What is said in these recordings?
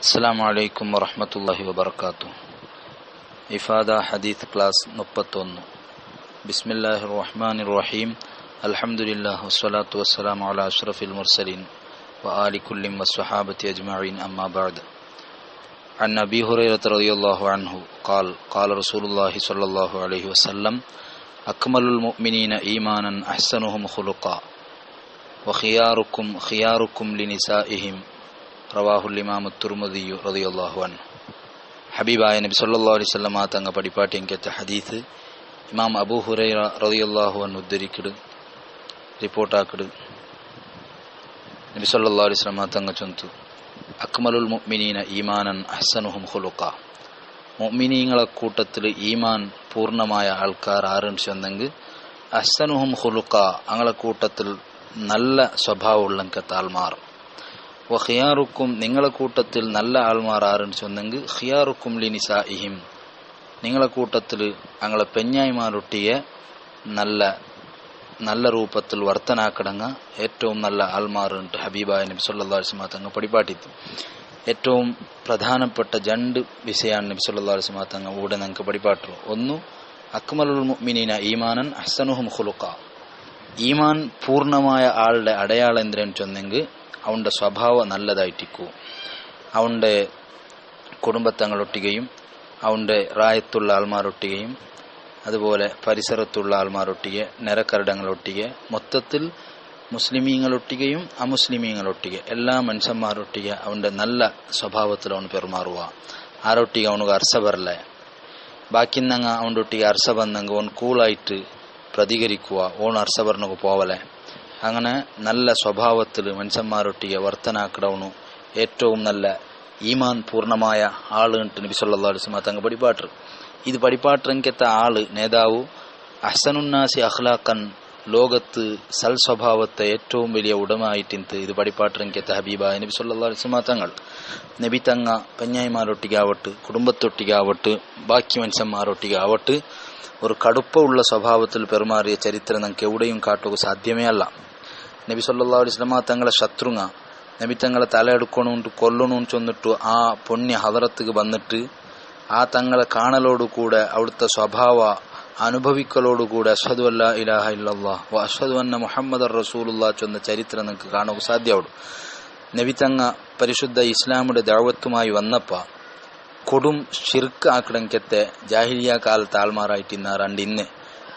السلام عليكم ورحمة الله وبركاته. إفادة حديث كلاس 31. بسم الله الرحمن الرحيم. الحمد لله والصلاة والسلام على أشرف المرسلين وآل كل والصحابة أجمعين، أما بعد. عن أبي هريرة رضي الله عنه قال قال رسول الله صلى الله عليه وسلم: أكمل المؤمنين إيمانا أحسنهم خلقا وخياركم خياركم لنسائهم. റവാഹുൽ ഇമാം തുർമുദി റളിയല്ലാഹു അൻഹു. ഹബീബായ നബി സല്ലല്ലാഹു അലൈഹി വസല്ലം തങ്ങ പഠിപ്പാട്ടിങ്കത്തെ ഹദീസ് ഇമാം അബൂ ഹുറൈറ റളിയല്ലാഹു അൻഹു ഉദ്ധരിക്കട് റിപ്പോർട്ടാക്കട്. നബി സല്ലല്ലാഹു അലൈഹി വസല്ലം തങ്ങ ചൊന്തു: അക്മലുൽ മുഅ്മിനീന ഈമാനൻ അഹ്സനുഹും ഖുലുഖാ. മുഅ്മിനീങ്ങളെ കൂട്ടത്തിൽ ഈമാൻ പൂർണ്ണമായ ആൾക്കാർ ആരെന്ന് ചൊന്നെങ്കിൽ അഹ്സനുഹും ഖുലുഖാ, അങ്ങളെ കൂട്ടത്തിൽ നല്ല സ്വഭാവമുള്ളങ്കത്തെ ആൾമാർ. ഖിയാറുക്കും, നിങ്ങളെ കൂട്ടത്തിൽ നല്ല ആൾമാർ ആരെന്ന് ചൊന്നെങ്കിൽ ഖിയാറുക്കും ലിനിസാഇഹിം, നിങ്ങളെ കൂട്ടത്തിൽ അങ്ങളെ പെഞ്ഞായിമാരൊട്ടിയെ നല്ല നല്ല രൂപത്തിൽ വർത്തനാക്കടങ്ങ ഏറ്റവും നല്ല ആൾമാർ ഉണ്ട് ഹബീബായ നബി സല്ലല്ലാഹു അലൈഹി വസല്ലം തങ്ങൾ പഠിപ്പാട്ടിത്തു. ഏറ്റവും പ്രധാനപ്പെട്ട രണ്ട് വിഷയമാണ് നബി സല്ലല്ലാഹു അലൈഹി വസല്ലം തങ്ങൾ ഇവിടെ ഞങ്ങൾക്ക് പഠിപ്പാട്ടുള്ളൂ. ഒന്ന്, അക്മലുൽ മുഅ്മിനീന ഈമാനൻ അഹ്സനുഹും ഖുലുഖാ. ഈമാൻ പൂർണ്ണമായ ആളുടെ അടയാളം എന്തിനെന്ന് ചൊന്നെങ്കിൽ അവൻ്റെ സ്വഭാവം നല്ലതായിട്ടിക്കൂ. അവൻ്റെ കുടുംബത്തങ്ങളൊട്ടികയും അവൻ്റെ റായത്തുള്ള ആൾമാരൊട്ടികയും അതുപോലെ പരിസരത്തുള്ള ആൾമാരൊട്ടികെ നിരക്കരടങ്ങളൊട്ടികെ മൊത്തത്തിൽ മുസ്ലിമീങ്ങളൊട്ടികയും അമുസ്ലിമീങ്ങളൊട്ടികെ എല്ലാ മനുഷ്യന്മാരൊട്ടികെ അവൻ്റെ നല്ല സ്വഭാവത്തിൽ അവന് പെരുമാറുക. ആരൊട്ടിಗೆ അവನಿಗೆ ಅರ್ಸ ಬರಲೆ, ബാക്കിന്നങ്ങ അവൻ്റെ ഒട്ടിಗೆ ಅರ್ಸ ಬಂದಂಗೆ ಅವನು കൂളായിട്ട് പ്രതികരിക്കുക, ഓൺ അർസ പറഞ്ഞ പോവലെ. അങ്ങനെ നല്ല സ്വഭാവത്തിൽ മനുഷ്യന്മാരൊട്ടിಗೆ വർത്തനാക്കടവണു ഏറ്റവും നല്ല ഈമാൻ പൂർണ്ണമായ ആള് നബി സല്ലല്ലാഹു അലൈഹി വസല്ലം തങ്ങൾ പഠിപ്പാട്ടർ. ഇത് പഠിപ്പാട്ടറങ്കത്തെ ആള് നേതാവ് അഹ്സനുന്നാസി അഖ്ലാഖൻ, ലോകത്ത് സൽ സ്വഭാവത്തെ ഏറ്റവും വലിയ ഉടമായിട്ടിന്ത് ഇത് പഠിപ്പാട്ടറങ്കത്തെ ഹബീബായ നബി സല്ലല്ലാഹു അലൈഹി വസല്ലം തങ്ങൾ. നബി തങ്ങ പെഞ്ഞായിമാരൊട്ടികാവട്ട്, കുടുംബത്തൊട്ടികാവട്ട്, ബാക്കി മനുഷ്യന്മാരൊട്ടിക ആവട്ട് ഒരു കടുപ്പമുള്ള സ്വഭാവത്തിൽ പെരുമാറിയ ചരിത്രം നമുക്ക് എവിടെയും കാട്ടുക സാധ്യമേ അല്ല. നബി സല്ലല്ലാഹു അലൈഹി വസല്ലം തങ്ങളെ ശത്രുങ്ങ നബി തങ്ങളെ തല എടുക്കണു കൊല്ലണു ചൊന്നിട്ടു ആ പുണ്യ ഹദറത്തുക്ക് വന്നിട്ട് ആ തങ്ങളെ കാണലോടുകൂടെ അവിടുത്തെ സ്വഭാവ അനുഭവിക്കലോടുകൂടെ അഷ്ഹദു അല്ലാ ഇലാഹ ഇല്ലല്ലാഹ് വ അഷ്ഹദു അന്ന മുഹമ്മദർ റസൂലുള്ളാഹ് ചൊന്ന ചരിത്രം നമുക്ക് കാണുക സാധ്യമാവും. നബി തങ്ങ പരിശുദ്ധ ഇസ്ലാമിന്റെ ദഅവത്തുമായി വന്നപ്പ കൊടും ഷിർക്ക് ആക്കടങ്കത്തെ ജാഹിലിയ കാലത്ത് ആൾമാറായിട്ടിന്നാറുണ്ട് ഇന്ന്.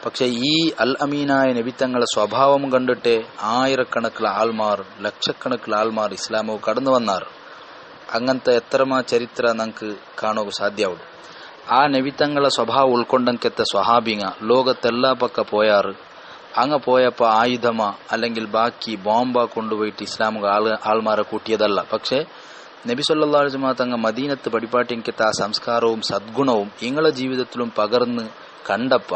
പക്ഷെ ഈ അൽ അമീനായ നബിത്തങ്ങളെ സ്വഭാവം കണ്ടിട്ട് ആയിരക്കണക്കിലെ ആൾമാർ, ലക്ഷക്കണക്കിലെ ആൾമാർ ഇസ്ലാമോ കടന്നു വന്നാറ്. അങ്ങനത്തെ എത്രമാ ചരിത്ര നമുക്ക് കാണുക സാധ്യമാവും. ആ നബിത്തങ്ങളെ സ്വഭാവം ഉൾക്കൊണ്ടങ്കത്തെ സ്വഹാബിങ്ങ ലോകത്തെല്ലാ പക്ക പോയാറ്. അങ്ങ് പോയപ്പോൾ ആയുധമ അല്ലെങ്കിൽ ബാക്കി ബോംബ കൊണ്ടുപോയിട്ട് ഇസ്ലാമിക ആൾമാരെ കൂട്ടിയതല്ല. പക്ഷെ നബി സല്ലല്ലാഹു അലൈഹി വസല്ലം തങ്ങൾ മദീനത്ത് പഠിപ്പാട്ടിങ്കത്തെ ആ സംസ്കാരവും സദ്ഗുണവും ഇങ്ങളെ ജീവിതത്തിലും പകർന്ന് കണ്ടപ്പ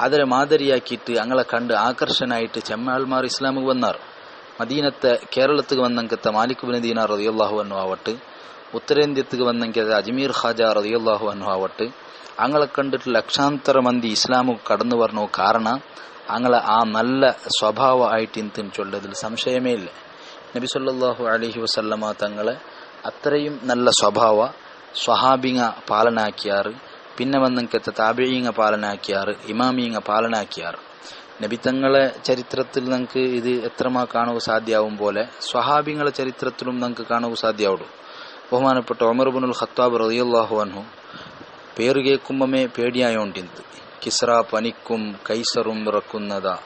അതിനെ മാതരിയാക്കിയിട്ട് അങ്ങളെ കണ്ട് ആകർഷനായിട്ട് ചെമ്മാൾമാർ ഇസ്ലാമിക്ക് വന്നാർ. മദീനത്തെ കേരളത്തിക്ക് വന്നെങ്കത്തെ മാലിക് ബിൻ ദീനാർ റളിയല്ലാഹു അൻഹു ആവട്ട്, ഉത്തരേന്ത്യക്ക് വന്നെങ്കത്തെ അജ്മീർ ഖാജ റളിയല്ലാഹു അൻഹു ആവട്ട്, അങ്ങളെ കണ്ടിട്ട് ലക്ഷാന്തര മന്തി ഇസ്ലാമിക്ക് കടന്നു വരണോ. കാരണം അങ്ങളെ ആ നല്ല സ്വഭാവ ആയിട്ട് ഇന്തെന്ന് ചൊല്ലതിൽ സംശയമേ ഇല്ല. നബി സല്ലല്ലാഹു അലൈഹി വസല്ലമ തങ്ങളെ അത്രയും നല്ല സ്വഭാവ സ്വഹാബിങ്ങ പാലനാക്കിയാറ്. പിന്നെ വന്നെങ്കത്തെ താബിഈങ്ങ പാലനാക്കിയാറ്, ഇമാമീങ്ങ പാലനാക്കിയാറ്. നബിത്തങ്ങളെ ചരിത്രത്തിൽ നമുക്ക് ഇത് എത്രമാ കാണുക സാധ്യമാവും പോലെ സ്വഹാബിങ്ങളെ ചരിത്രത്തിലും നമുക്ക് കാണുക സാധ്യമാവുള്ളൂ. ബഹുമാനപ്പെട്ട ഉമർ ഇബ്നുൽ ഖത്താബ് റളിയല്ലാഹു അൻഹു പേര് കേൾക്കുമ്പമേ പേടിയായോണ്ടിന്ത്. കിസ്റ പനിക്കും കൈസറും വിറക്കുന്നതാ,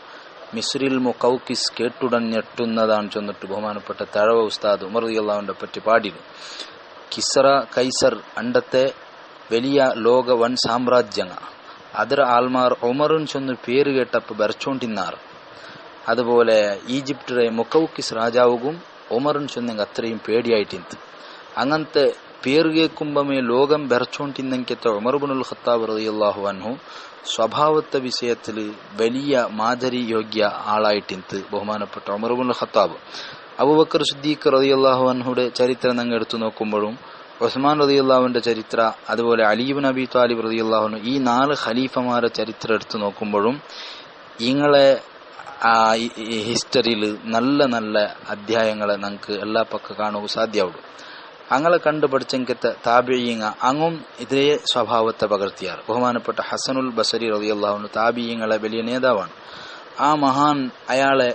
മിസ്രിൽ മുഖൗക്കിസ് കേട്ടുടൻ ഞെട്ടുന്നതാണ് ചൊന്നിട്ട് ബഹുമാനപ്പെട്ട തഴവ ഉസ്താദ് ഉമർ റളിയല്ലാഹുവിനെ പറ്റി പാടിയിരുന്നു. കിസ്റ കൈസർ അണ്ടത്തെ വലിയ ലോക വൻ സാമ്രാജ്യങ്ങ ಅದರ ആൾമാർ ഉമറുൻ ചൊന്ന് പേര് കേട്ടപ്പോൾ ബരച്ചോണ്ടിന്നാറ്. അതുപോലെ ഈജിപ്തിലെ മുഖൗക്കിസ് രാജാവുകും ഉമറുൻ ചൊന്നെങ്കിൽ അത്രയും പേടിയായിട്ടിന്ത്. അങ്ങനത്തെ പേര് കേൾക്കുമ്പമേ ലോകം ബരച്ചോണ്ടിന്നെങ്കത്തെ ഉമർ ഇബ്നുൽ ഖത്താബ് റളിയല്ലാഹു അൻഹു സ്വഭാവത്തെ വിഷയത്തിൽ വലിയ മാതരി യോഗ്യ ആളായിട്ടിന്ത് ബഹുമാനപ്പെട്ട ഉമർ ഇബ്നുൽ ഖത്താബ്. അബൂബക്കർ സിദ്ദീഖ് റളിയല്ലാഹു അൻഹുടെ ചരിത്രം നിങ്ങൾ എടുത്തു നോക്കുമ്പോഴും ഉസ്മാൻ റളിയല്ലാഹുവിന്റെ ചരിത്ര, അതുപോലെ അലി ഇബ്നു അബി ത്വാലിബ് റളിയല്ലാഹു അൻഹു, ഈ 4 ഖലീഫമാരുടെ ചരിത്രം എടുത്തു നോക്കുമ്പോഴും ഇങ്ങളെ ഹിസ്റ്ററിയിൽ നല്ല നല്ല അധ്യായങ്ങളെ നമുക്ക് എല്ലാ പക്ക കാണുക സാധ്യമാവുള്ളൂ. അങ്ങളെ കണ്ടു പഠിച്ചെങ്കത്തെ താബിയീങ്ങ അങ്ങും ഇതേ സ്വഭാവത്തെ പകർത്തിയാർ. ബഹുമാനപ്പെട്ട ഹസനുൽ ബസരി റളിയല്ലാഹു അൻഹു താബിയീങ്ങളെ വലിയ നേതാവാണ്. ആ മഹാൻ അയാളെ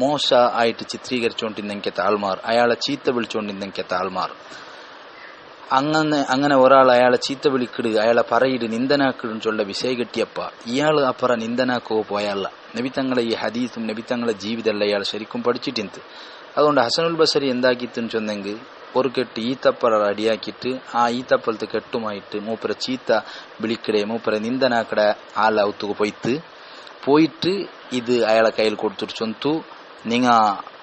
മോശ ആയിട്ട് ചിത്രീകരിച്ചുകൊണ്ടിരുന്നെങ്കത്തെ ആൾമാർ, അയാളെ ചീത്ത വിളിച്ചുകൊണ്ടിരുന്നെങ്കത്തെ ആൾമാർ, അങ്ങനെ ഒരാൾ അയാളെ ചീത്ത വിളിക്കിടുക, അയാളെ പറയിട്, നിന്ദനാക്കിടും ചൊല്ല വിഷയ കിട്ടിയപ്പ ഇയാൾ അപ്പറ നിന്ദനാക്കോ പോയല്ല. നബിത്തങ്ങളെ ഈ ഹദീസും നബിത്തങ്ങളെ ജീവിതമല്ല ഇയാൾ ശരിക്കും പഠിച്ചിട്ടുണ്ട്. അതുകൊണ്ട് ഹസനുൽ ബസരി എന്താക്കിത്തെന്ന് ചൊന്നെങ്കിൽ ഒരു കെട്ട് ഈത്തപ്പറ അടിയാക്കിയിട്ട് ആ ഈത്തപ്പലത്ത് കെട്ടുമായിട്ട് മൂപ്പര ചീത്ത വിളിക്കടെ മൂപ്പര നിന്ദനാക്കടെ ആള ഔത്തുക പോയിട്ട് ഇത് അയാളെ കയ്യിൽ കൊടുത്തിട്ട് ചൊന്തു,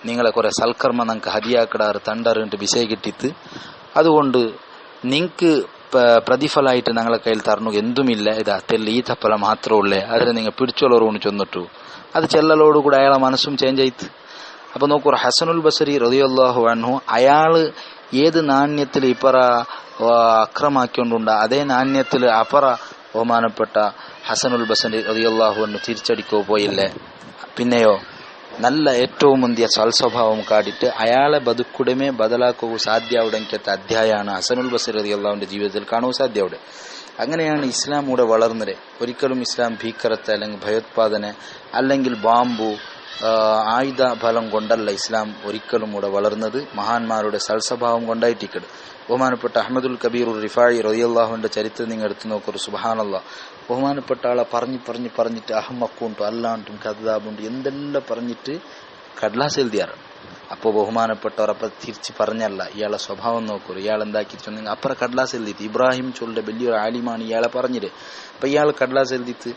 നിങ്ങളെ കുറെ സൽക്കർമ്മ നമുക്ക് ഹദിയാക്കിടാറ് തണ്ടറിട്ട് വിഷയ കിട്ടിത്ത്, അതുകൊണ്ട് നിങ്ങൾക്ക് പ്രതിഫലമായിട്ട് ഞങ്ങളെ കയ്യിൽ തരണു എന്തുമില്ല, ഇതാ തെല്ല് ഈ തപ്പല മാത്രമുള്ളേ, അതിനെ നിങ്ങൾ പിടിച്ചോളൂന്ന് ചൊന്നിട്ടു. അത് ചെല്ലലോടുകൂടെ അയാളെ മനസ്സും ചേഞ്ച് ആയിത്ത്. അപ്പൊ നോക്കൂ, ഹസനുൽ ബസരി റളിയല്ലാഹു അൻഹു അയാള് ഏത് നാണ്യത്തിൽ ഇപ്പറ അക്രമാക്കിക്കൊണ്ടുണ്ട അതേ നാണ്യത്തിൽ അപ്പറ ബഹുമാനപ്പെട്ട ഹസനുൽ ബസരി റളിയല്ലാഹു അൻഹു തിരിച്ചടിക്കോ പോയില്ലേ. പിന്നെയോ നല്ല ഏറ്റവും മുന്തിയ സൽസ്വഭാവം കാട്ടിട്ട് അയാളെ ബതുക്കുടമേ ബദലാക്കുക സാധ്യാവുടെങ്കത്തെ അധ്യായമാണ് ഹസനുൽ ബസരി റളിയല്ലാഹുവിന്റെ ജീവിതത്തിൽ കാണുക സാധ്യാവുടെ. അങ്ങനെയാണ് ഇസ്ലാം ഇവിടെ വളർന്നത്. ഒരിക്കലും ഇസ്ലാം ഭീകരത്തെ അല്ലെങ്കിൽ ഭയോത്പാദന അല്ലെങ്കിൽ ബാമ്പു ആയുധ ബലം കൊണ്ടല്ല ഇസ്ലാം ഒരിക്കലും ഇവിടെ വളർന്നത്, മഹാന്മാരുടെ സൽസ്വഭാവം കൊണ്ടായിട്ടിക്കട്. ബഹുമാനപ്പെട്ട അഹ്മദുൽ കബീർ റിഫായി റളിയല്ലാഹുവിന്റെ ചരിത്രം നിങ്ങൾ എടുത്തു നോക്കൂ. സുബ്ഹാനല്ലാഹ്, ബഹുമാനപ്പെട്ട ആളെ പറഞ്ഞിട്ട് അഹമ്മക്കുണ്ട് അല്ലാണ്ടും കദാബുണ്ട് എന്തെല്ലാം പറഞ്ഞിട്ട് കടലാസ് എഴുതിയാറ്. അപ്പോൾ ബഹുമാനപ്പെട്ടവർ അപ്പം തിരിച്ച് പറഞ്ഞല്ല, ഇയാളെ സ്വഭാവം നോക്കൂ, ഇയാൾ എന്താക്കി ചൊന്നെങ്കിൽ അപ്പുറം കടലാസ് എഴുതിയിട്ട് ഇബ്രാഹിം ചൊല്ലുടെ വലിയൊരു ആലിമാണ് ഇയാളെ പറഞ്ഞിട്ട്. അപ്പൊ ഇയാൾ കടലാസ് എഴുതിയിട്ട്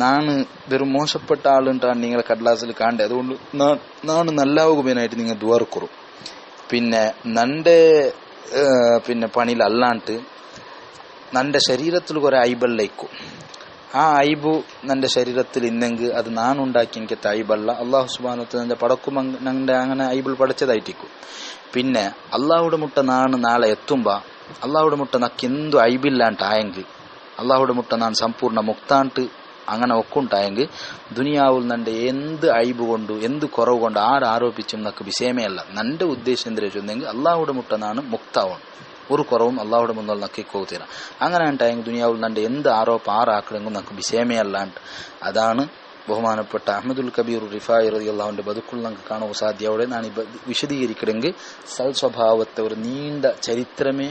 നാണ് വെറും മോശപ്പെട്ട ആളുണ്ടാണ് നിങ്ങളെ കടലാസിൽ കാണണ്ടേ, അതുകൊണ്ട് നാണ് നല്ലാവുകനായിട്ട് നിങ്ങൾ ദ്വാർക്കുറു. പിന്നെ നന്റെ പണിയിൽ അല്ലാണ്ട് നന്റെ ശരീരത്തിൽ കുറെ ഐബല്ലേക്കും, ആ ഐബു നന്റെ ശരീരത്തിൽ ഇന്നെങ്കിൽ അത് നാനുണ്ടാക്കി എനിക്ക് ഐബല്ല, അള്ളാഹു സുബ്ഹാനഹു വ തആല പടക്കും അങ്ങനെ ഐബിൾ പഠിച്ചതായിട്ടിരിക്കും. പിന്നെ അള്ളാഹുടെ മുട്ട നാളെ എത്തുമ്പോ അള്ളാഹുടെ മുട്ട നക്ക് എന്തു ഐബില്ലാണ്ടായെങ്കിൽ, അള്ളാഹുടെ മുട്ട നാൻ സമ്പൂർണ്ണ മുക്താണ്ട് അങ്ങനെ ഒക്കുണ്ടായെങ്കിൽ ദുനിയാവിൽ നന്റെ എന്ത് ഐബ് കൊണ്ട് എന്ത് കുറവ് കൊണ്ട് ആരോപിച്ചും നക്ക് വിഷയമേ അല്ല. നന്റെ ഉദ്ദേശം എന്തിനാ ചൊന്നെങ്കിൽ അള്ളാഹുടെ മുട്ട നാണ് മുക്താവണം, ഒരു കുറവും അള്ളാഹുടെ മുന്നിൽ നക്കിക്കോത്തീര. അങ്ങനെ ഉണ്ടായെങ്കിൽ ദുനിയാവിൽ നന്റെ എന്ത് ആറാക്കണമെങ്കിൽ നമുക്ക് വിഷയമേ അല്ലാണ്ട്. അതാണ് ബഹുമാനപ്പെട്ട അഹ്മദുൽ കബീർ റിഫായി റളിയല്ലാഹുവിന്റെ ബതുക്കുൾ നമുക്ക് കാണുക സാധ്യവിടെ. ഞാൻ വിശദീകരിക്കണമെങ്കിൽ സൽ സ്വഭാവത്തെ ഒരു നീണ്ട ചരിത്രമേ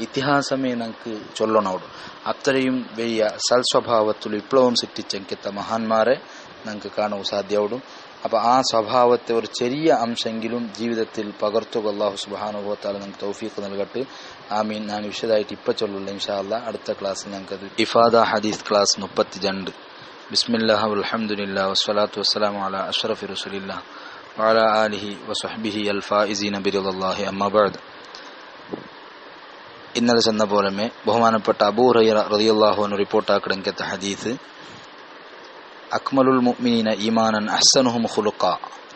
ഇതിഹാസമേ നമുക്ക് ചൊല്ലണോട്. അത്രയും വലിയ സൽ സ്വഭാവത്തിൽ വിപ്ലവം സൃഷ്ടിച്ചെങ്കിത്ത മഹാന്മാരെ നമുക്ക് കാണുക സാധ്യവിടും. അപ്പൊ ആ സ്വഭാവത്തെ ഒരു ചെറിയ അംശമെങ്കിലും ജീവിതത്തിൽ പകർത്തുക അല്ലാഹു സുബ്ഹാനഹു വ തആല നമുക്ക് തൗഫീഖ് നൽകട്ടെ. ആമീൻ. ഞാൻ വിശദമായിട്ട് ഇപ്പൊ ചൊല്ലില്ല, ഇൻഷാ അല്ലാഹ് അടുത്ത ക്ലാസ് ഞങ്ങൾക്ക് ഇഫാദ ഹദീസ് ക്ലാസ് 32. ബിസ്മില്ലാഹി വൽഹംദുലില്ലാഹി വസ്സലാത്തു വസ്സലാമു അലാ അഷ്റഫി റസൂലില്ലാഹി വഅലാ ആലിഹി വസഹ്ബിഹി അൽ ഫായിസീന ബിറിദല്ലാഹി അമ്മാ ബഅദ്. ഇന്നലെ ചെന്ന പോലെ ബഹുമാനപ്പെട്ട അബൂ ഹുറൈറ റളിയല്ലാഹു അൻഹു റിപ്പോർട്ടാക്കിയ ഹദീസ്, അക്മലുൽ മുഅ്മിനീന ഈമാനൻ അഹ്സനുഹും ഖുലുഖാ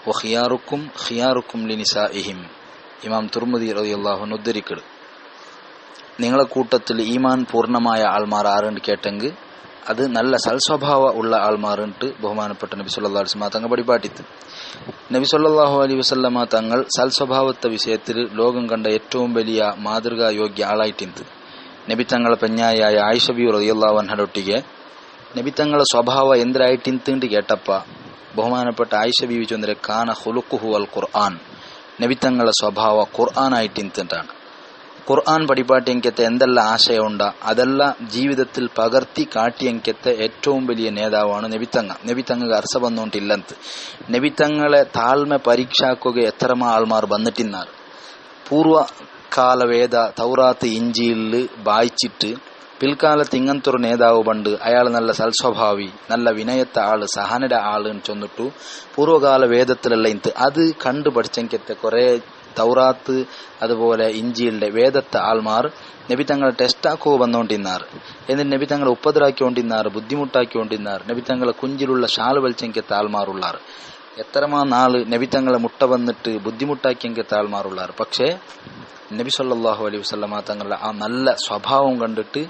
വഖിയാറുക്കും ഖിയാറുക്കും ലിനിസാഇഹിം. ഇമാം തുർമുദി റളിയല്ലാഹു അൻഹു ഉദ്ധരിക്കൽ. നിങ്ങളെ കൂട്ടത്തിൽ ഈമാൻ പൂർണ്ണമായ ആൾമാർ ആരുണ്ട് കേട്ടെങ്കിൽ അത് നല്ല സൽസ്വഭാവ ഉള്ള ആൾമാരുണ്ട് ബഹുമാനപ്പെട്ട നബി സല്ലല്ലാഹു അലൈഹി വസല്ലം തങ്ങൾ പഠിപ്പാട്ടിത്ത്. നബി സല്ലല്ലാഹു അലൈഹി വസല്ലമ തങ്ങൾ സൽസ്വഭാവത്തെ വിഷയത്തിൽ ലോകം കണ്ട ഏറ്റവും വലിയ മാതൃകാ യോഗ്യ ആളായിട്ടുണ്ട്. നബി തങ്ങളെ പെഞ്ഞായ ആയിഷ ബിബി റളിയല്ലാഹു അൻഹയൊട്ടിಗೆ നബി തങ്ങളെ സ്വഭാവ എന്തിനായിട്ടിന്ത് കേട്ടപ്പ ബഹുമാനപ്പെട്ട ആയിഷ ബീവി ചൊന്നരെ കാന ഖുലുഖുഹു അൽ ഖുർആൻ, നബി തങ്ങളെ സ്വഭാവ ഖുർആനായിട്ടിന്താണ്. ഖുർആൻ പഠിപ്പാട്ടിയെങ്കത്തെ എന്തെല്ലാം ആശയമുണ്ട അതെല്ലാം ജീവിതത്തിൽ പകർത്തി കാട്ടിയെങ്കത്തെ ഏറ്റവും വലിയ നേതാവാണ് നബിത്തങ്ങ. നബിത്തങ്ങക്ക് അർസ വന്നോണ്ടില്ലന്ത്. നബിത്തങ്ങളെ താഴ്മ പരീക്ഷാക്കുക എത്രമാ ആൾമാർ വന്നിട്ടിന്നാർ. പൂർവകാല വേദ തൗറാത്ത് ഇഞ്ചിയില് വായിച്ചിട്ട് പിൽക്കാലത്ത് ഇങ്ങനത്തൊരു നേതാവ് പണ്ട് അയാൾ നല്ല സൽസ്വഭാവി നല്ല വിനയത്തെ ആള് സഹനര ആള് ചൊന്നിട്ടു പൂർവകാല വേദത്തിലുള്ള ഇന്ത് അത് കണ്ടു പഠിച്ചെങ്കത്തെ കുറെ തൗറാത്ത് അതുപോലെ ഇഞ്ചിയിലെ വേദത്തെ ആൾമാർ നബി തങ്ങളെ ടെസ്റ്റാക്കോ വന്നോണ്ടിന്നാർ. എന്നിട്ട് നബി തങ്ങളെ ഉപദ്രാക്കിക്കൊണ്ടിന്നാർ, ബുദ്ധിമുട്ടാക്കിക്കൊണ്ടിന്നാർ. നബി തങ്ങളെ കുഞ്ചിലുള്ള ഷാള് വലിച്ചെങ്കത്തെ ആൾമാറുള്ളാർ. എത്രമാ നാള് നബി തങ്ങളെ മുട്ട വന്നിട്ട് ബുദ്ധിമുട്ടാക്കിയെങ്കത്തെ ആൾമാറുള്ളാർ. പക്ഷേ നബി സല്ലല്ലാഹു അലൈഹി വസല്ലമ തങ്ങളുടെ ആ നല്ല സ്വഭാവം കണ്ടിട്ട്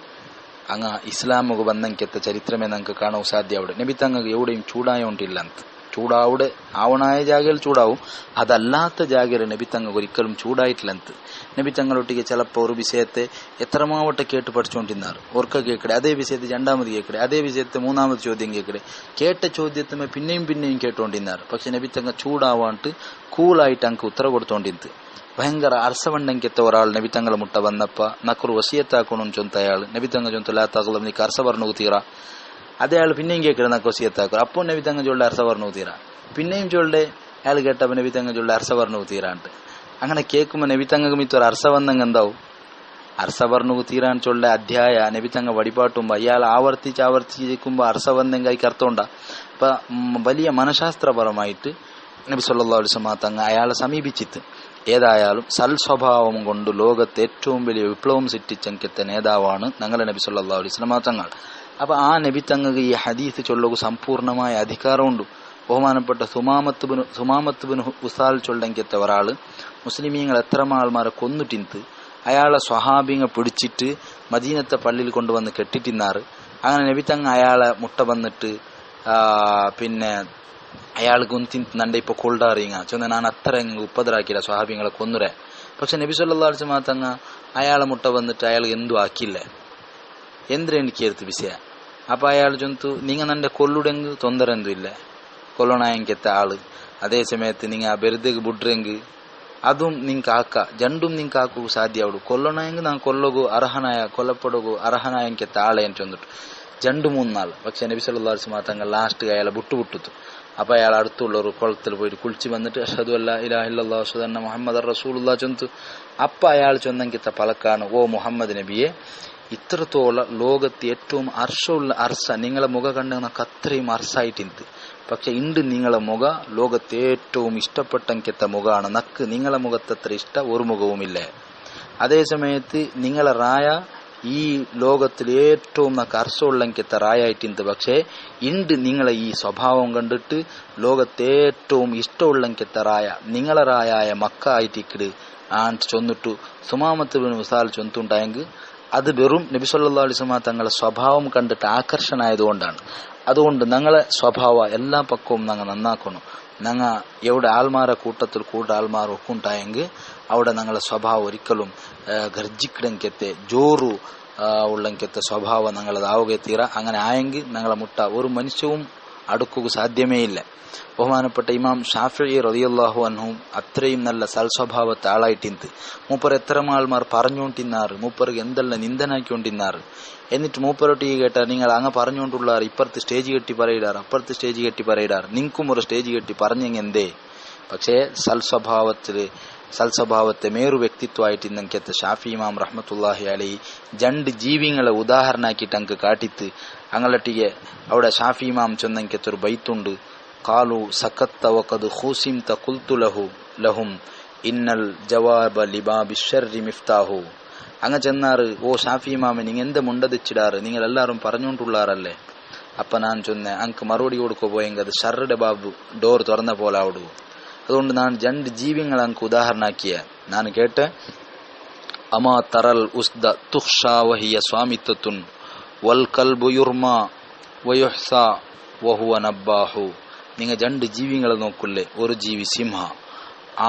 അങ്ങ് ഇസ്ലാമുക വന്നെങ്കത്തെ ചരിത്രമേ നമുക്ക് കാണാൻ സാധ്യവിടെ. നബി തങ്ങൾക്ക് എവിടെയും ചൂടായോണ്ടില്ലಂತ. ചൂടാവുടെ ആവണായ ജാഗയിൽ ചൂടാവും, അതല്ലാത്ത ജാഗയിൽ നബി തങ്ങൾ ഒരിക്കലും ചൂടായിട്ടില്ലെന്ന്. നബി തങ്ങളൊട്ടിಗೆ ചിലപ്പോൾ ഒരു വിഷയത്തെ എത്രമാവട്ടെ കേട്ട് പഠിച്ചുകൊണ്ടിരുന്നാറ്. ഓർക്ക കേൾക്കടെ, അതേ വിഷയത്തിൽ രണ്ടാമത് കേൾക്കടെ, അതേ വിഷയത്തെ മൂന്നാമത് ചോദ്യം കേൾക്കടെ, കേട്ട ചോദ്യത്തിനെ പിന്നെയും പിന്നെയും കേട്ടോണ്ടിരുന്നാറ്. പക്ഷെ നബി തങ്ങൾ ചൂടാവാണ്ട് കൂളായിട്ട് അങ്ങ് ഉത്തര കൊടുത്തോണ്ടിരുന്നത്. ഭയങ്കര അർസവണ്ടെങ്കിത്തെ ഒരാൾ നബി തങ്ങളെ മുട്ട വന്നപ്പ നക്കറ് വസിയത്താക്കണമെന്ന് ചൊന്ത അയാൾ നബി തങ്ങൾ ചൊന്ത ലാത്താക്കുള്ള നീക്ക് അർസ പറഞ്ഞു തീറ. അതേ ആൾ പിന്നെയും കേൾക്കണ നക്ക് വസിയത്താക്കും. അപ്പോൾ നബി തങ്ങൾ ചൊല്ലെ അർസ പറഞ്ഞു തീറ. പിന്നെയും ചൊല്ലെ അയാൾ കേട്ടപ്പോ നബി തങ്ങൾ ചൊല്ലെ അർസ പറഞ്ഞു തീരാണ്ട്. അങ്ങനെ കേൾക്കുമ്പോ നബി തങ്ങൾക്ക് മിത്തൊരു അർസ വന്നെങ്കിൽ എന്താവും? അർസ പറഞ്ഞു തീരാൻ ചൊല്ലെ അധ്യായ നബി തങ്ങൾ വഴിപാട്ടുമ്പോ അയാൾ ആവർത്തിക്കുമ്പോ അർസ വന്നെങ്കിൽ അതിക്ക് അർത്ഥം ഉണ്ടാ. അപ്പൊ വലിയ മനഃശാസ്ത്രപരമായിട്ട് നബി സല്ലല്ലാഹു അലൈഹി വസല്ലം തങ്ങൾ അയാളെ സമീപിച്ചിട്ട് ഏതായാലും സൽ സ്വഭാവം കൊണ്ട് ലോകത്ത് ഏറ്റവും വലിയ വിപ്ലവം സൃഷ്ടിച്ചെങ്കിത്തെ നേതാവാണ് ഞങ്ങളുടെ നബി സല്ലല്ലാഹു അലൈഹി വസല്ലം തങ്ങൾ. അപ്പൊ ആ നബി തങ്ങൾക്ക് ഈ ഹദീസ് ചൊല്ലുക സമ്പൂർണമായ അധികാരമുണ്ട്. ബഹുമാനപ്പെട്ട സുമാമത്ത് ബിൻ ഉസാൽ ചൊല്ലെങ്കിത്തെ ഒരാള് മുസ്ലിമീങ്ങൾ എത്ര ആൾമാരെ കൊന്നിട്ടിന്ത് അയാളെ സ്വഹാബിങ്ങ പിടിച്ചിട്ട് മദീനത്തെ പള്ളിയിൽ കൊണ്ടുവന്ന് കെട്ടിട്ടിന്നാറ്. അങ്ങനെ നബി തങ്ങ അയാളെ മുട്ട വന്നിട്ട് പിന്നെ അയാൾ ഗുന്തിന്ത് നണ്ട ഇപ്പൊ കൊള്ളാറിങ്ങ ചൊന്ന ഞാൻ അത്ര ഉപ്പതരാക്കില്ല സ്വഹാബിങ്ങളെ കൊന്നുരേ. പക്ഷെ നബി സല്ലല്ലാഹു അലൈഹി വസല്ലം തങ്ങ അയാളെ മുട്ട വന്നിട്ട് അയാൾ എന്തു ആക്കില്ലേ എന്തിനാ എനിക്ക് എടുത്ത് വിഷയ. അപ്പൊ അയാൾ ചൊന്തു നിങ്ങ നന്റെ കൊല്ലുടെങ്ക് ತೊಂದರೆ എന്തും ഇല്ല, കൊല്ലണായെങ്കെത്ത ആള്. അതേ സമയത്ത് നിങ്ങ ಬೆರೆದೆಗೆ ಬಿಡ್ರೆಂಗ್ അതും നിങ്ങക്ക് ആക്ക ജണ്ടും നിങ്ങക്ക് ആക്കൂ സാധ്യമാവുള്ളൂ. കൊല്ലണമെങ്കിൽ നാം കൊല്ലകൂ അർഹനായ കൊല്ലപ്പെടുകൂ അർഹനായെങ്കെത്ത ആളെ എന്ന് ചൊന്നിട്ടു ജണ്ടു 3 നാൾ. പക്ഷെ നബി സല്ലല്ലാഹു അലൈഹി വസല്ലം തങ്ങൾ ലാസ്റ്റ് അയാളെ വിട്ടുവിട്ടു. അപ്പൊ അയാൾ അടുത്തുള്ള ഒരു കുളത്തിൽ പോയിട്ട് കുളിച്ച് വന്നിട്ട് അഷ്ഹദു അല്ലാ ഇലാഹ ഇല്ലല്ലാഹു അഷ്ഹദു അന്ന മുഹമ്മദർ റസൂലുള്ളാഹ് ചൊന്തു. അപ്പൊ അയാൾ ചൊന്നെങ്കിത്ത പലക്കാണ്, ഓ മുഹമ്മദ് നബിയെ, ഇത്രത്തോളം ലോകത്ത് ഏറ്റവും അർഷമുള്ള അർസ നിങ്ങളെ മുഖ കണ്ടെന്നൊക്കെ അത്രയും അർസായിട്ടിന്ത്. പക്ഷെ ഇണ്ട് നിങ്ങളെ മുഖ ലോകത്ത് ഏറ്റവും ഇഷ്ടപ്പെട്ടെങ്കിത്ത മുഖമാണ്. നക്ക് നിങ്ങളെ മുഖത്തത്ര ഇഷ്ട ഒരു മുഖവുമില്ല. അതേ സമയത്ത് നിങ്ങളെ റായ ഈ ലോകത്തിൽ ഏറ്റവും നക്ക് അർസമുള്ളെങ്കിത്ത റായായിട്ടിന്ത്. പക്ഷെ ഇണ്ട് നിങ്ങളെ ഈ സ്വഭാവം കണ്ടിട്ട് ലോകത്ത് ഏറ്റവും ഇഷ്ടമുള്ളെങ്കിത്ത റായ നിങ്ങളെ റായായ മക്ക ആയിട്ടിക്കിട് ആണ്ട് ചൊന്നിട്ടു സുമാമത്ത് ബിൻ ഉസാൽ ചൊന്തുണ്ടായെങ്കിൽ അത് വെറും നബി സല്ലല്ലാഹു അലൈഹി വസല്ലം തങ്ങളെ സ്വഭാവം കണ്ടിട്ട് ആകർഷണായതുകൊണ്ടാണ്. അതുകൊണ്ട് ഞങ്ങളെ സ്വഭാവ എല്ലാ പക്കവും ഞങ്ങൾ നന്നാക്കണം. ഞങ്ങ എവിടെ ആൾമാരെ കൂട്ടത്തിൽ കൂടുതൽ ആൾമാർ ഒക്കുണ്ടായെങ്കിൽ അവിടെ ഞങ്ങളെ സ്വഭാവം ഒരിക്കലും ഗർജിക്കിടങ്കത്തെ ജോറു ഉള്ളെങ്കത്തെ സ്വഭാവം ഞങ്ങളതാവുക തീര. അങ്ങനെ ആയെങ്കിൽ ഞങ്ങളെ മുട്ട ഒരു മനുഷ്യവും അടുക്കുക സാധ്യമേ ഇല്ല. ബഹുമാനപ്പെട്ട ഇമാം ഷാഫിഈ റളിയല്ലാഹു അൻഹു അത്രയും നല്ല സൽസ്വഭാവത്തെ ആളായിട്ടിന്ത്. മൂപ്പർ എത്ര ആൾമാർ പറഞ്ഞുകൊണ്ടിരുന്നാറ്, മൂപ്പർക്ക് എന്തെല്ലാം നിന്ദനാക്കിക്കൊണ്ടിരുന്നാറ്. എന്നിട്ട് മൂപ്പരൊട്ടി കേട്ടാ നിങ്ങൾ അങ്ങ് പറഞ്ഞുകൊണ്ടുള്ളാറ് ഇപ്പുറത്ത് സ്റ്റേജ് കെട്ടി പറയിടാറ് അപ്പുറത്ത് സ്റ്റേജ് കെട്ടി പറയിടാറ് നിങ്ങൾക്കും ഒരു സ്റ്റേജ് കെട്ടി പറഞ്ഞെങ്കിൽ എന്തേ. പക്ഷേ സൽസ്വഭാവത്തെ മേറു വ്യക്തിത്വമായിട്ട് ഇന്നത്തെ ഷാഫി ഇമാം റഹ്മത്തുള്ളാഹി അലൈഹി രണ്ട് ജീവികളെ ഉദാഹരണാക്കിയിട്ട് അങ്ങ് കാട്ടിത്ത് അങ്ങലട്ടിಗೆ അവിടെ ഷാഫി ഇമാം ചൊന്നെങ്കത്തെ ഒരു ബൈത്തുണ്ട്. കാലു സക്കത്ത വഖദ് ഖൂസിംത ഖുൽതു ലഹും ഇന്നൽ ജവാബ ലിബാബി ശർരി മിഫ്താഹു. അങ്ങ ചെന്നാറ്, ഓ ഷാഫി ഇമാമെ നിങ്ങൾ എന്ത് മുണ്ടതിച്ചിടാറ്, നിങ്ങൾ എല്ലാവരും പറഞ്ഞുകൊണ്ടുള്ളാറല്ലേ. അപ്പൊ ഞാൻ ചൊന്നെ അങ്ക് മറുപടി കൊടുക്കോ പോയെങ്കിൽ അത് ഷർറുടെ ബാബു ഡോർ തുറന്ന പോലെ ആവിടൂ. അതുകൊണ്ട് ഞാൻ രണ്ട് ജീവികളെ അങ്ക് ഉദാഹരണാക്കിയ ഞാൻ കേട്ടെ. അമാ തറൽ ഉസ്ദ തുഖ്ഷാ വഹിയ സ്വാമിത്വത്തുൻ വൽ കൽബു യുർമാ വയുഹ്സാ വഹുവ നബ്ബാഹു. നിങ്ങൾ രണ്ട് ജീവികളെ നോക്കില്ലേ, ഒരു ജീവി സിംഹ,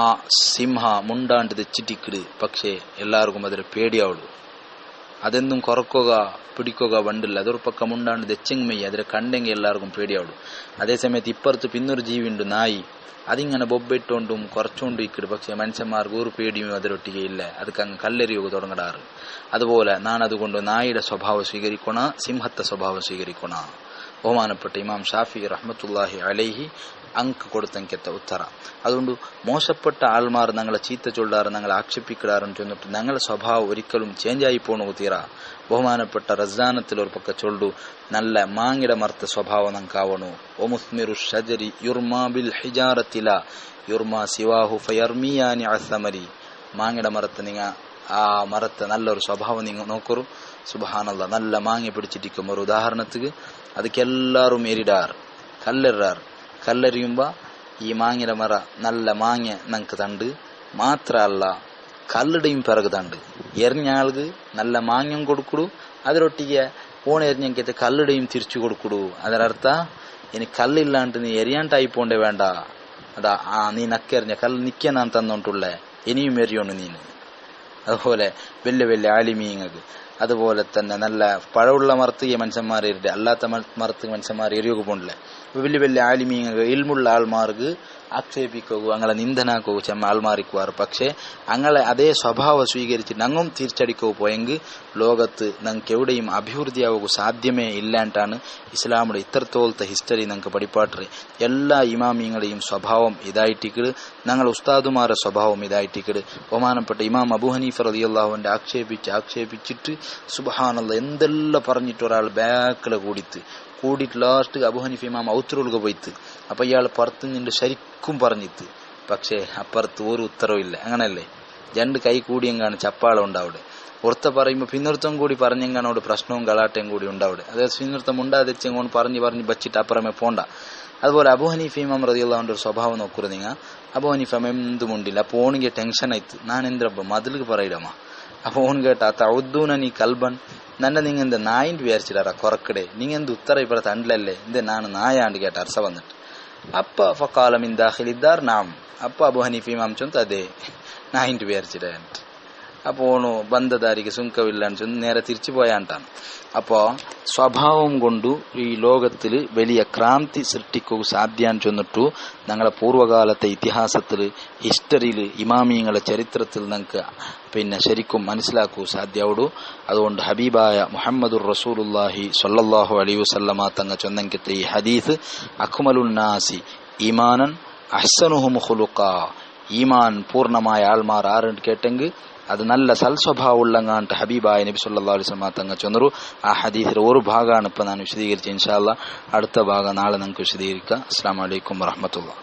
ആ സിംഹ മുണ്ടാണ്ട് തെച്ചിട്ടിക്കിട്, പക്ഷേ എല്ലാവർക്കും അതിൽ പേടിയാവുള്ളൂ. അതെന്തും കുറക്കുക പിടിക്കുക വണ്ടില്ല, അതൊരു പക്കം മുണ്ടാണ്ട് തെച്ചെങ്ങ് അതിൽ കണ്ടെങ്കിൽ എല്ലാവർക്കും പേടിയാവുള്ളൂ. അതേസമയത്ത് ഇപ്പുറത്ത് പിന്നൊരു ജീവിയുണ്ട് നായി, അതിങ്ങനെ ബൊബ്ബിട്ടോണ്ടും കുറച്ചുകൊണ്ടും ഇക്കിട്, പക്ഷെ മനുഷ്യന്മാർക്ക് ഒരു പേടിയും അതിലൊട്ടികയില്ല, അതൊക്കെ അങ്ങ് കല്ലെറിയുക തുടങ്ങാറ്. അതുപോലെ അതുകൊണ്ട് നായിയുടെ സ്വഭാവം സ്വീകരിക്കണ, സിംഹത്തെ സ്വഭാവം സ്വീകരിക്കണ. ബഹുമാനപ്പെട്ട ഇമാം ഷാഫി റഹ്മത്തുള്ളാഹി അലൈഹി അങ്ക് കൊടുത്തെങ്കത്തെ ഉത്തര. അതുകൊണ്ട് മോശപ്പെട്ട ആൾമാർ ഞങ്ങളെ ചീത്ത ചൊല്ലാറ്, ഞങ്ങളെ ആക്ഷേപിക്കിടാറെന്ന് ചൊന്നിട്ട് ഞങ്ങളെ സ്വഭാവം ഒരിക്കലും ചേഞ്ചായി പോണു തീറ. ബഹുമാനപ്പെട്ട റസാനത്തിൽ ഒരു പക്ക ചൊല്ലു, നല്ല മാങ്ങിട മർത്ത സ്വഭാവം ഞങ്ങൾക്കാവണു. ഒമുസ്മിറു ഷജരി യുർമാ ബിൽ ഹിജാറത്തില യുർമാ സിവാഹു ഫയർമിയാനി അസമരി. മാങ്ങിട മരത്ത് നിങ്ങ ആ മരത്തെ നല്ലൊരു സ്വഭാവം നിങ്ങൾ നോക്കറു. സുബ്ഹാനല്ലാഹ്, നല്ല മാങ്ങ പിടിച്ചിട്ടിരിക്കും ഒരു ഉദാഹരണത്തിക്ക് ಅದಕ್ಕೆಲ್ಲರೂ ಏರಿಡಾರ್ ಕಲ್ಲೆರ್ರಾರ್. ಕಲ್ಲೆರಿಯುಂಬ ಈ ಮಾಂಗಿನ ಮರ നല്ല മാങ്ങ നമുക്ക് തണ്ട് മാത്ര അല്ല കല്ലുടെയും പിറകു തണ്ട്. എറിഞ്ഞാൾക്ക് നല്ല മാങ്ങയും കൊടുക്കുടു, അതിലൊട്ടിಗೆ ಓಣ ಎರಿഞ്ഞಂಕೈತೆ ಕಲ್ಲುಡೆയും തിരിച്ചു കൊടുക്കുടു. ಅದರರ್ಥ ഇനി കല്ലില്ലാണ്ട് നീ എരിയാണ്ടായി പോണ്ടേ വേണ്ട, അതാ നീ നക്കെറിഞ്ഞ കല്ല് നിക്ക ഞാൻ തന്നോണ്ടുള്ളേ ഇനിയും എറിയോണ്ട് നീന്. അതുപോലെ വലിയ വലിയ ആലിമീങ്ങൾക്ക് അതുപോലെ തന്നെ നല്ല പഴമുള്ള മർത്തിയ മനുഷ്യന്മാർ എറിയ അല്ലാത്ത മർത്ത് മനുഷ്യന്മാർ എറിയൊക്കെ പോണ്ടില്ലേ. വലിയ വലിയ ആലിമീങ്ങൾക്ക് ഇൽമുള്ള ആൾമാർക്ക് ആക്ഷേപിക്കുക അങ്ങനെ നിന്ദനാക്കുക ചെമ്മ ആൾമാറിക്കുവാറ്. പക്ഷെ അങ്ങനെ അതേ സ്വഭാവം സ്വീകരിച്ചിട്ട് അങ്ങും തിരിച്ചടിക്കുക പോയെങ്കിൽ ലോകത്ത് ഞങ്ങൾക്ക് എവിടെയും അഭിവൃദ്ധിയാവുക സാധ്യമേ ഇല്ലാണ്ടാണ് ഇസ്ലാമിയുടെ ഇത്രത്തോളത്തെ ഹിസ്റ്ററി ഞങ്ങൾക്ക് പഠിപ്പാട്ടറ്. എല്ലാ ഇമാമിങ്ങളെയും സ്വഭാവം ഇതായിട്ടിക്കട്, ഞങ്ങൾ ഉസ്താദുമാരുടെ സ്വഭാവം ഇതായിട്ടിക്കട്. ബഹുമാനപ്പെട്ട ഇമാം അബൂ ഹനീഫ റളിയല്ലാഹുവിന്റെ ആക്ഷേപിച്ചിട്ട് സുബ്ഹാനല്ലാഹ് എന്തെല്ലാം പറഞ്ഞിട്ട് ഒരാൾ ബാക്കിലെ കൂടിയിട്ട് ലാസ്റ്റ് അബൂ ഹനീഫ ഇമാം ഔത്തറുക പോയിത്ത്. അപ്പൊ ഇയാൾ പുറത്ത് നിന്നിട്ട് ശരിക്കും പറഞ്ഞിത്ത്. പക്ഷേ അപ്പുറത്ത് ഒരു ഉത്തരവില്ല. അങ്ങനല്ലേ, രണ്ട് കൈ കൂടിയെങ്കാണ് ചപ്പാളം ഉണ്ടാവിടെ. ഒരുത്ത പറയുമ്പോ പിന്നൊരുത്തം കൂടി പറഞ്ഞെങ്കാനോട് പ്രശ്നവും ഗലാട്ടയും കൂടി ഉണ്ടാവിടെ. അതായത് പിന്നൊരുത്തം ഉണ്ടാതിച്ചെങ്ങോണ്ട് പറഞ്ഞു വച്ചിട്ട് അപ്പുറമേ പോണ്ട. അതുപോലെ അബൂ ഹനീഫ ഇമാം റളിയല്ലാഹുവിന്റെ ഒരു സ്വഭാവം നോക്കുക നിങ്ങൾ. അബൂ ഹനീഫ എന്തുമുണ്ടില്ല. അപ്പൊ ഓണിಗೆ ടെൻഷൻ ആയിത്ത്. ഞാൻ എന്തിനപ്പ മതിലിಗೆ പറയിടമ്മ. അപ്പൊ ഓൺ കേട്ട തൗദ്ദൂന നീ കൽബൻ ನನ್ನ ನಿಂಗೆಂದ ನಾಯಿಂಟ್ ವಿಚಾರಿಸಿದಾರ ಕೊರಕಡೆ ನಿಂಗೆಂದು ಉತ್ತರ ಇಬ್ಬರ ತಂಡ್ಲಲ್ಲೇ ಇಂದೆ ನಾನು ನಾಯ ಅಂಡ್ ಕೇಟ ಅರ್ಸ ಬಂದಿಟ್ಟು ಅಪ್ಪ ಫಕಾಲ ಮಿನ್ ದಾಖಿಲಿದ್ದಾರ್ ನಾಮ್ ಅಪ್ಪ ಅಬು ಹನೀಫ ಇಮಾಮ್ ಚೊಂತ ಅದೇ ನಾಯಿಂಟ್ ವಿಚಾರಿಸಿದ ಅಂತ. അപ്പോൾ ഓണു ബന്ധധാരിക്ക് സുങ്കമില്ല നേരെ തിരിച്ചു പോയാണ്ടാണ്. അപ്പോ സ്വഭാവം കൊണ്ടു ഈ ലോകത്തിൽ വലിയ ക്രാന്തി സൃഷ്ടിക്കുക സാധ്യാന്ന് ചെന്നിട്ടു ഞങ്ങളെ പൂർവ്വകാലത്തെ ഇതിഹാസത്തിൽ ഹിസ്റ്ററിയിൽ ഇമാമിയങ്ങളെ ചരിത്രത്തിൽ ഞങ്ങൾക്ക് ശരിക്കും മനസ്സിലാക്കൂ സാധ്യാവുടു. അതുകൊണ്ട് ഹബീബായ മുഹമ്മദുർ റസൂലുള്ളാഹി സ്വല്ലല്ലാഹു അലൈഹി വസല്ലമ തങ്ങ ചൊന്നെങ്കിത്തെ ഈ ഹദീസ് അക്മലുൻ നാസി ഈമാനൻ അഹ്സനുഹും ഖുലുഖാ, ഈമാൻ പൂർണ്ണമായ ആൾമാർ ആരെന്ന് കേട്ടെങ്കിൽ അത് നല്ല സൽസ്വഭാവം ഉള്ളങ്ങാണ്ട് ഹബീബായ നബി സല്ലല്ലാഹു അലൈഹി വസല്ലം തങ്ങൾ ചൊന്നരു. ആ ഹദീസിലെ ഒരു ഭാഗമാണ് ഇപ്പൊ ഞാൻ വിശദീകരിച്ചത്. ഇൻഷാ അല്ലാഹ് അടുത്ത ഭാഗം നാളെ നമുക്ക് വിശദീകരിക്കാം. അസ്സലാമു അലൈക്കും വറഹ്മത്തുള്ളാഹി.